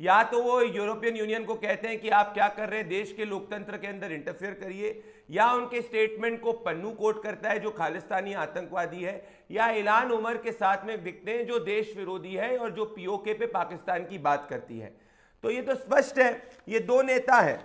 या तो वो यूरोपियन यूनियन को कहते हैं कि आप क्या कर रहे हैं, देश के लोकतंत्र के अंदर इंटरफेयर करिए, या उनके स्टेटमेंट को पन्नू कोट करता है जो खालिस्तानी आतंकवादी है, या इलान उमर के साथ में दिखते हैं जो देश विरोधी है और जो पीओके पे पाकिस्तान की बात करती है। तो ये तो स्पष्ट है, ये दो नेता है,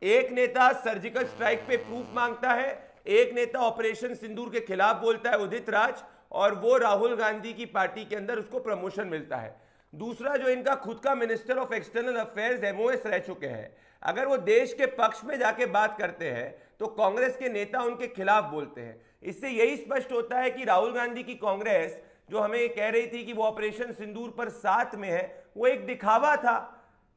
एक नेता सर्जिकल स्ट्राइक पे प्रूफ मांगता है, एक नेता ऑपरेशन सिंदूर के खिलाफ बोलता है उदित राज, और वो राहुल गांधी की पार्टी के अंदर उसको प्रमोशन मिलता है। दूसरा जो इनका खुद का minister of external affairs MOS रह चुके हैं, अगर वो देश के पक्ष में जाके बात करते हैं तो कांग्रेस के नेता उनके खिलाफ बोलते हैं। इससे यही स्पष्ट होता है कि राहुल गांधी की कांग्रेस जो हमें कह रही थी कि वो ऑपरेशन सिंदूर पर साथ में है, वो एक दिखावा था।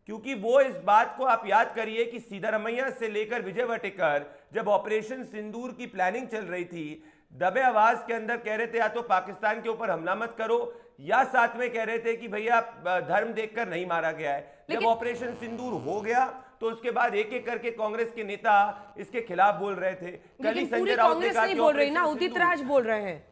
क्योंकि वो इस बात को आप याद करिए कि सिद्धारमैया से लेकर विजय वाटेकर जब ऑपरेशन सिंदूर की प्लानिंग चल रही थी, दबे आवाज के अंदर कह रहे थे या तो पाकिस्तान के ऊपर हमला मत करो, या साथ में कह रहे थे कि भैया धर्म देखकर नहीं मारा गया है। जब ऑपरेशन सिंदूर हो गया तो उसके बाद एक एक करके कांग्रेस के नेता इसके खिलाफ बोल रहे थे। कल ही संजय राउत ने कहा कि बोल रही ना, उदित राज बोल रहे हैं।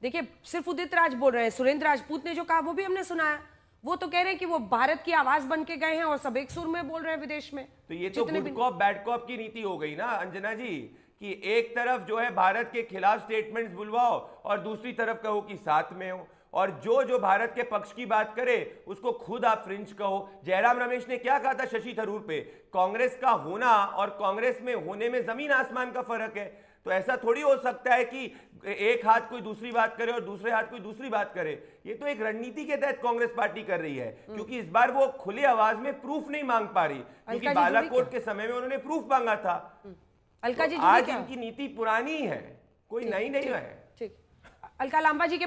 देखिए सिर्फ उदित राज बोल रहे हैं, सुरेंद्र राजपूत ने जो कहा वो भी हमने सुना है। वो तो कह रहे हैं कि वो भारत की आवाज बन के गए हैं और सब एक सुर में बोल रहे हैं विदेश में। तो ये तो गुड कॉप बैड कॉप की नीति हो गई ना अंजना जी, कि एक तरफ जो है भारत के खिलाफ स्टेटमेंट्स बुलवाओ और दूसरी तरफ कहो कि साथ में हो, और जो भारत के पक्ष की बात करे उसको खुद आप फ्रिंज कहो। जयराम रमेश ने क्या कहा था शशि थरूर पे, कांग्रेस का होना और कांग्रेस में होने में जमीन आसमान का फर्क है। तो ऐसा थोड़ी हो सकता है कि एक हाथ कोई दूसरी बात करे और दूसरे हाथ कोई दूसरी बात करे। ये तो एक रणनीति के तहत कांग्रेस पार्टी कर रही है, क्योंकि इस बार वो खुली आवाज में प्रूफ नहीं मांग पा रही, क्योंकि बालाकोट के समय में उन्होंने प्रूफ मांगा था। अलका जी, तो आज इनकी नीति पुरानी है, कोई नई नहीं है। ठीक, अलका लांबा जी के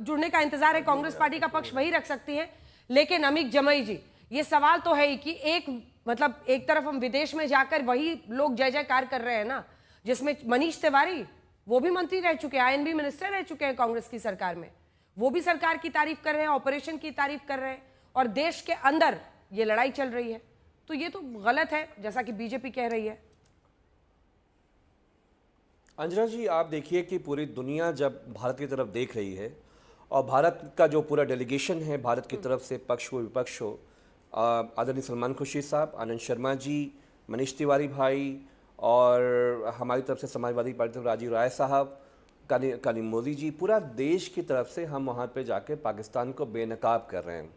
जुड़ने का इंतजार है, कांग्रेस पार्टी का पक्ष वही रख सकती है। लेकिन अमित जमई जी, ये सवाल तो है ही कि एक तरफ हम विदेश में जाकर वही लोग जय जयकार कर रहे हैं ना, जिसमें मनीष तिवारी वो भी मंत्री रह चुके हैं, आईएनबी मिनिस्टर रह चुके हैं कांग्रेस की सरकार में, वो भी सरकार की तारीफ कर रहे हैं, ऑपरेशन की तारीफ कर रहे हैं, और देश के अंदर ये लड़ाई चल रही है। तो ये तो गलत है जैसा कि बीजेपी कह रही है। अंजना जी, आप देखिए कि पूरी दुनिया जब भारत की तरफ देख रही है और भारत का जो पूरा डेलीगेशन है भारत की तरफ से, पक्ष हो विपक्ष हो, आदरणीय सलमान खुर्शीद साहब, आनंद शर्मा जी, मनीष तिवारी भाई, और हमारी तरफ से समाजवादी पार्टी तरफ राजीव राय साहब, काली मोदी जी, पूरा देश की तरफ से हम वहाँ पे जाकर पाकिस्तान को बेनकाब कर रहे हैं।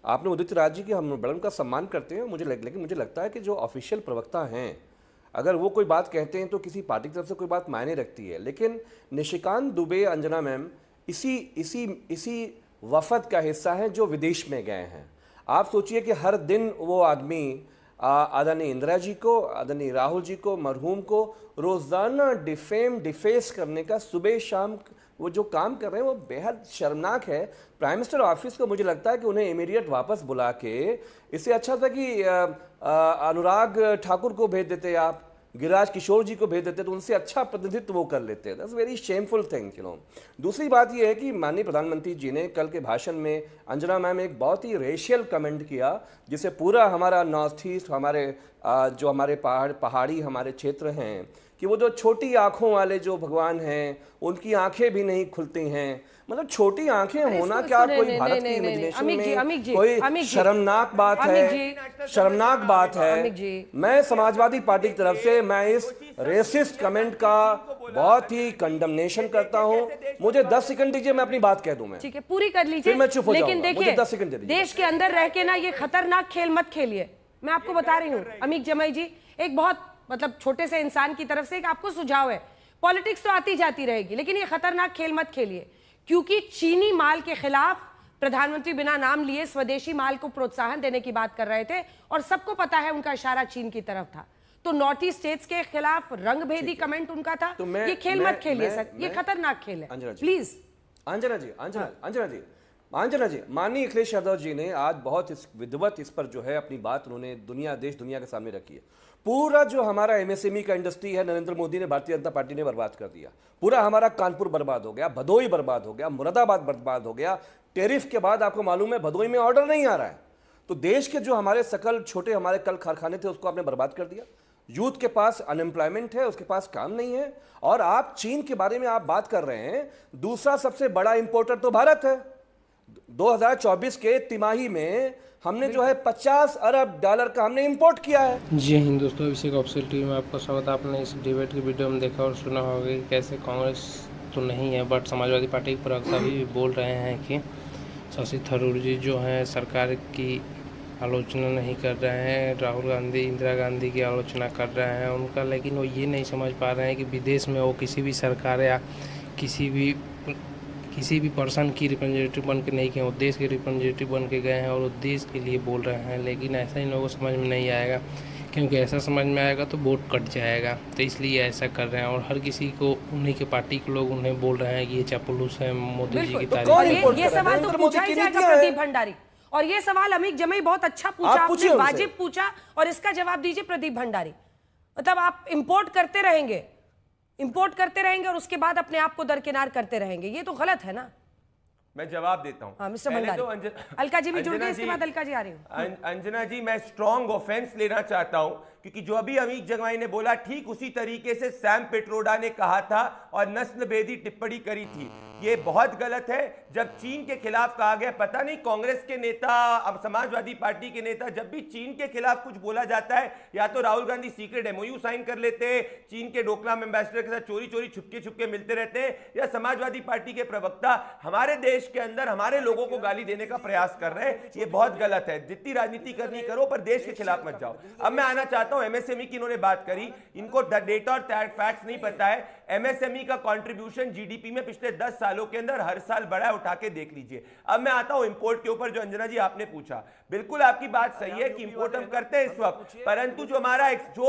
आपने उदित राज जी की हम बड़ा उनका सम्मान करते हैं, लेकिन मुझे लगता है कि जो ऑफिशियल प्रवक्ता हैं, अगर वो कोई बात कहते हैं तो किसी पार्टी की तरफ से कोई बात मायने रखती है। लेकिन निशिकांत दुबे, अंजना मैम, इसी वफद का हिस्सा है जो विदेश में गए हैं। आप सोचिए कि हर दिन वो आदमी आदरणीय इंदिरा जी को, आदरणीय राहुल जी को, मरहूम को रोज़ाना डिफेस करने का सुबह शाम वो जो काम कर रहे हैं वो बेहद शर्मनाक है। प्राइम मिनिस्टर ऑफिस को मुझे लगता है कि उन्हें इमीडिएट वापस बुला के, इससे अच्छा था कि अनुराग ठाकुर को भेज देते, आप गिरिराज किशोर जी को भेज देते, तो उनसे अच्छा प्रतिनिधित्व वो कर लेते। That's very shameful thing, you know. दूसरी बात ये है कि माननीय प्रधानमंत्री जी ने कल के भाषण में, अंजना मैम, एक बहुत ही रेशियल कमेंट किया, जिसे पूरा हमारा नॉर्थ ईस्ट, जो हमारे पहाड़ी हमारे क्षेत्र हैं, कि वो जो छोटी आंखों वाले जो भगवान हैं, उनकी आंखें भी नहीं खुलती हैं। मतलब छोटी आंखें होना क्या कोई भारत की इमेजिनेशन में कोई शर्मनाक बात है? शर्मनाक बात है। मैं समाजवादी पार्टी की तरफ से मैं इस रेसिस्ट कमेंट का बहुत ही कंडमनेशन करता हूं। मुझे 10 सेकंड दीजिए, मैं अपनी बात कह दूं। मैं ठीक है, पूरी कर लीजिए, मैं चुप हो जाऊंगा। लेकिन देखिए, 10 सेकंड दे दीजिए। देश के अंदर रह के ना ये खतरनाक खेल मत खेलिए। मैं आपको बता रही हूँ अमित जमई जी, एक बहुत छोटे से इंसान की तरफ से एक आपको सुझाव है, पॉलिटिक्स तो आती जाती रहेगी, लेकिन ये खतरनाक खेल मत खेलिए। क्योंकि चीनी माल के खिलाफ प्रधानमंत्री बिना नाम लिए स्वदेशी माल को प्रोत्साहन देने की बात कर रहे थे, और सबको पता है उनका इशारा चीन की तरफ था। तो नॉर्थ ईस्ट स्टेट्स के खिलाफ रंगभेदी कमेंट उनका था। तो ये खेल मत खेलिए सर, ये खतरनाक खेल है, प्लीज। अंजना जी, माननीय अखिलेश यादव जी ने आज बहुत विधिवत इस पर जो है अपनी बात उन्होंने देश दुनिया के सामने रखी है। पूरा जो हमारा एमएसएमई का इंडस्ट्री है, नरेंद्र मोदी ने, भारतीय जनता पार्टी ने बर्बाद कर दिया। पूरा हमारा कानपुर बर्बाद हो गया, भदोई बर्बाद हो गया, मुरादाबाद बर्बाद हो गया। टेरिफ के बाद आपको मालूम है भदोई में ऑर्डर नहीं आ रहा है। तो देश के जो हमारे सकल छोटे हमारे कल कारखाने थे, उसको आपने बर्बाद कर दिया। यूथ के पास अनएम्प्लॉयमेंट है, उसके पास काम नहीं है। और आप चीन के बारे में आप बात कर रहे हैं, दूसरा सबसे बड़ा इंपोर्टर तो भारत है। 2024 के तिमाही में हमने जो है 50 अरब डॉलर का हमने इंपोर्ट किया है। जी हिंद दोस्तों, अभिषेक ऑफिशियल टीवी में आपका स्वागत। आपने इस डिबेट की वीडियो में देखा और सुना होगा कि कैसे कांग्रेस तो नहीं है बट समाजवादी पार्टी के प्रवक्ता भी बोल रहे हैं कि शशि थरूर जी जो हैं सरकार की आलोचना नहीं कर रहे हैं, राहुल गांधी इंदिरा गांधी की आलोचना कर रहे हैं उनका, लेकिन वो ये नहीं समझ पा रहे हैं कि विदेश में वो किसी भी सरकार या किसी भी पर्सन की रिप्रेजेंटेटिव बन के नहीं गए, वो देश के रिप्रेजेंटेटिव बन के गए हैं और वो देश के लिए बोल रहे हैं। लेकिन ऐसा इन लोगों को समझ में नहीं आएगा, क्योंकि ऐसा समझ में आएगा तो वोट कट जाएगा, तो इसलिए ऐसा कर रहे हैं। और हर किसी को उन्हीं के पार्टी के लोग उन्हें बोल रहे हैं कि ये चापलूस है, मोदी जी की तारीफ। ये सवाल तो पूछा ही जाएगा प्रदीप भंडारी, और ये सवाल अमीक जमई बहुत अच्छा पूछा, आपने वाजिब पूछा, और इसका जवाब दीजिए प्रदीप भंडारी। मतलब आप इंपोर्ट करते रहेंगे और उसके बाद अपने आप को दरकिनार करते रहेंगे, ये तो गलत है ना। मैं जवाब देता हूं। मिस्टर भंडारी, अलका जी भी जुड़ गए, इसके बाद अलका जी आ रही हूं। अंजना जी, मैं स्ट्रॉन्ग ऑफेंस लेना चाहता हूं, क्योंकि जो अभी अमीक जमाई ने बोला ठीक उसी तरीके से सैम पिट्रोडा ने कहा था और नस्लभेदी टिप्पणी करी थी। ये बहुत गलत है। जब चीन के खिलाफ कहा गया, पता नहीं कांग्रेस के नेता, अब समाजवादी पार्टी के नेता, जब भी चीन के खिलाफ कुछ बोला जाता है, या तो Rahul Gandhi secret MOU sign कर लेते हैं, चीन के डोकलाम एम्बेसडर के साथ चोरी चोरी छुपके मिलते रहते हैं, या समाजवादी पार्टी के प्रवक्ता हमारे देश के अंदर हमारे लोगों को गाली देने का प्रयास कर रहे हैं। ये बहुत गलत है। जितनी राजनीति करनी करो, पर देश के खिलाफ मत जाओ। अब मैं आना चाहता हूं एमएसएमई की, इन्होंने बात करी, इनको डेटा और फैक्ट्स नहीं पता है। एमएसएमई का कंट्रीब्यूशन जीडीपी में पिछले 10 सालों के अंदर हर साल बढ़ा है, उठा के देख लीजिए। अब मैं आता हूं इंपोर्ट के ऊपर, जो अंजना जी आपने पूछा। बिल्कुल आपकी बात सही है कि इंपोर्ट हम करते हैं इस वक्त, परंतु जो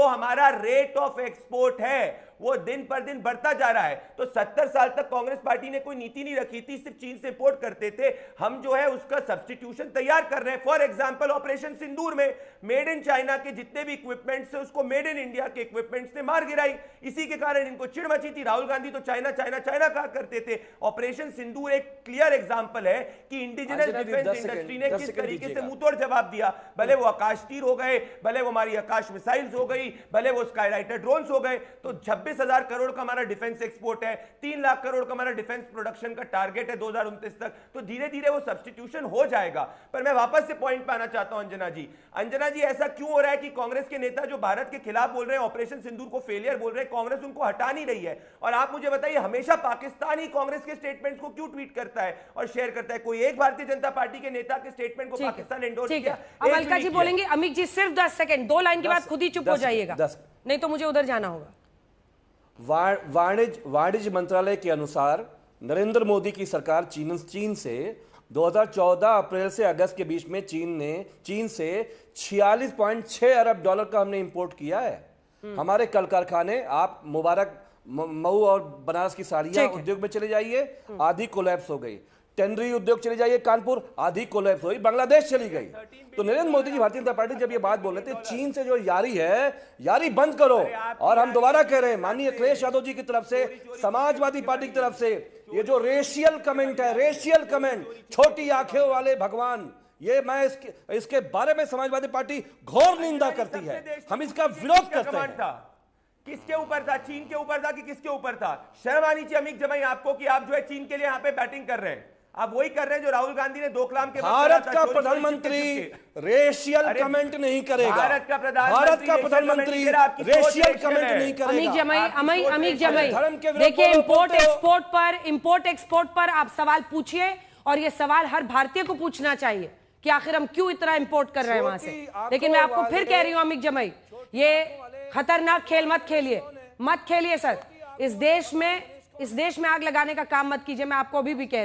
हमारा रेट ऑफ एक्सपोर्ट है वो दिन पर दिन बढ़ता जा रहा है। तो 70 साल तक कांग्रेस पार्टी ने कोई नीति नहीं रखी थी, सिर्फ चीन से इंपोर्ट करते थे। हम जो है उसका सब्स्टिट्यूशन तैयार कर रहे हैं। फॉर एग्जांपल ऑपरेशन सिंदूर में मेड इन चाइना के जितने भी इक्विपमेंट्स थे, उसको मेड इन इंडिया के इक्विपमेंट्स ने मार गिराई। इसी के कारण इनको चिढ़ मची थी। राहुल गांधी तो चाइना चाइना चाइना कहा करते थे। ऑपरेशन सिंदूर एक क्लियर एग्जांपल है कि इंडिजिनस डिफेंस इंडस्ट्री ने किस तरीके से मुंहतोड़ जवाब दिया। भले वो आकाश तीर हो गए, भले वो हमारी आकाश मिसाइल्स हो गई, भले वो स्काईराइटर ड्रोन्स हो गए। तो 26,000 करोड़ का हमारा डिफेंस एक्सपोर्ट है, 3 लाख करोड़ का हमारा डिफेंस प्रोडक्शन का टारगेट है 2029 तक। तो धीरे धीरे वो सब्स्टिट्यूशन हो जाएगा। पर मैं वापस से पॉइंट पे आना चाहता हूं अंजना जी, ऐसा क्यों हो रहा है कि कांग्रेस के नेता जो भारत के खिलाफ बोल रहे हैं, ऑपरेशन सिंदूर को फेलियर बोल रहे हैं, कांग्रेस उनको हटा नहीं रही है। और आप मुझे बताइए, हमेशा पाकिस्तान ही कांग्रेस के स्टेटमेंट्स को क्यों ट्वीट करता है और शेयर करता है? कोई एक भारतीय जनता पार्टी के नेता के स्टेटमेंट को पाकिस्तान एंडोर्स किया? अब अलका जी बोलेंगे, अमित जी सिर्फ 10 सेकंड, 2 लाइन के बाद खुद ही चुप हो जाइएगा, नहीं तो मुझे उधर जाना होगा। वाणिज्य मंत्रालय के अनुसार नरेंद्र मोदी की सरकार चीन से 2014 अप्रैल से अगस्त के बीच में चीन से 46.6 अरब डॉलर का हमने इंपोर्ट किया है। हमारे कल कारखाने, आप मुबारक मऊ और बनारस की साड़ियां उद्योग में चले जाइए, आधी कोलैप्स हो गई। टेंडरी उद्योग चले जाइए कानपुर, आधी कोलैप्स हुई, बांग्लादेश चली गई। तो नरेंद्र मोदी जी भारतीय जनता पार्टी जब ये बात बोल रहे थे, चीन से जो यारी है, यारी बंद करो। और हम दोबारा कह रहे हैं, माननीय अखिलेश यादव जी की तरफ से, समाजवादी पार्टी की तरफ से, ये जो रेशियल कमेंट है, रेशियल कमेंट, छोटी आंखें वाले भगवान, ये मैं इसके बारे में समाजवादी पार्टी घोर निंदा करती है। हम इसका विरोध करते हैं। किसके ऊपर था? चीन के ऊपर था कि किसके ऊपर था? शर्म आनी चाहिए अमित जमाई आपको कि आप जो है चीन के लिए यहाँ पे बैटिंग कर रहे हैं। आप वही कर रहे हैं जो राहुल गांधी ने डोकलाम के भारत का प्रधानमंत्री रेशियल कमेंट नहीं करेगा। भारत का प्रधानमंत्री रेशियल कमेंट नहीं करेगा। अमित जमाई देखिए, इंपोर्ट एक्सपोर्ट पर आप सवाल पूछिए, और ये सवाल हर भारतीय को पूछना चाहिए कि आखिर हम क्यों इतना इंपोर्ट कर रहे हैं वहां से। लेकिन मैं आपको फिर कह रही हूं अमित जमाई, ये खतरनाक खेल मत खेलिए सर। इस देश में आग लगाने का काम मत कीजिए। मैं आपको अभी भी कह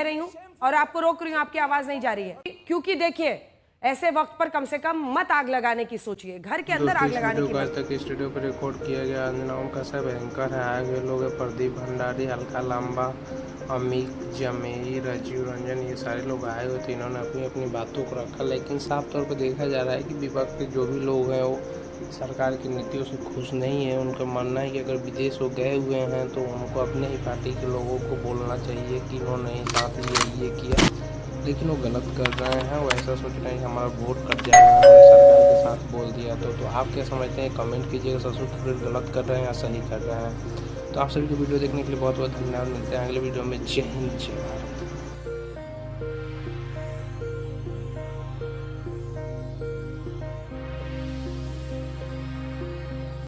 रही हूं, और आपको रोक रही हूं, आपकी आवाज नहीं जा रही है। क्योंकि देखिए, ऐसे वक्त पर कम से कम मत आग लगाने की सोचिए, घर के अंदर आग लगाने की। आज तक स्टूडियो पर रिकॉर्ड किया गया अंजना उनका सब एंकर है, आगे लोग हैं प्रदीप भंडारी, अलका लांबा, अमित जमेई, राजीव रंजन, ये सारे लोग आए हुए थे। इन्होंने अपनी अपनी बातों को रखा, लेकिन साफ तौर पर देखा जा रहा है कि विपक्ष के जो भी लोग हैं वो सरकार की नीतियों से खुश नहीं है। उनका मानना है कि अगर विदेश वो गए हुए हैं तो उनको अपने ही पार्टी के लोगों को बोलना चाहिए कि इन्होंने साथ ये किया, लेकिन वो गलत कर रहे हैं। वो ऐसा सोच रहे हैं कि हमारा वोट कट जाएगा, हमने सरकार के साथ बोल दिया। तो आप क्या समझते हैं? कमेंट कीजिएगा, शशि थरूर गलत कर रहे हैं या सही कर रहे हैं। तो आप सभी को वीडियो देखने के लिए बहुत बहुत धन्यवाद। मिलते हैं अगले वीडियो में। जय हिंद, जय भारत।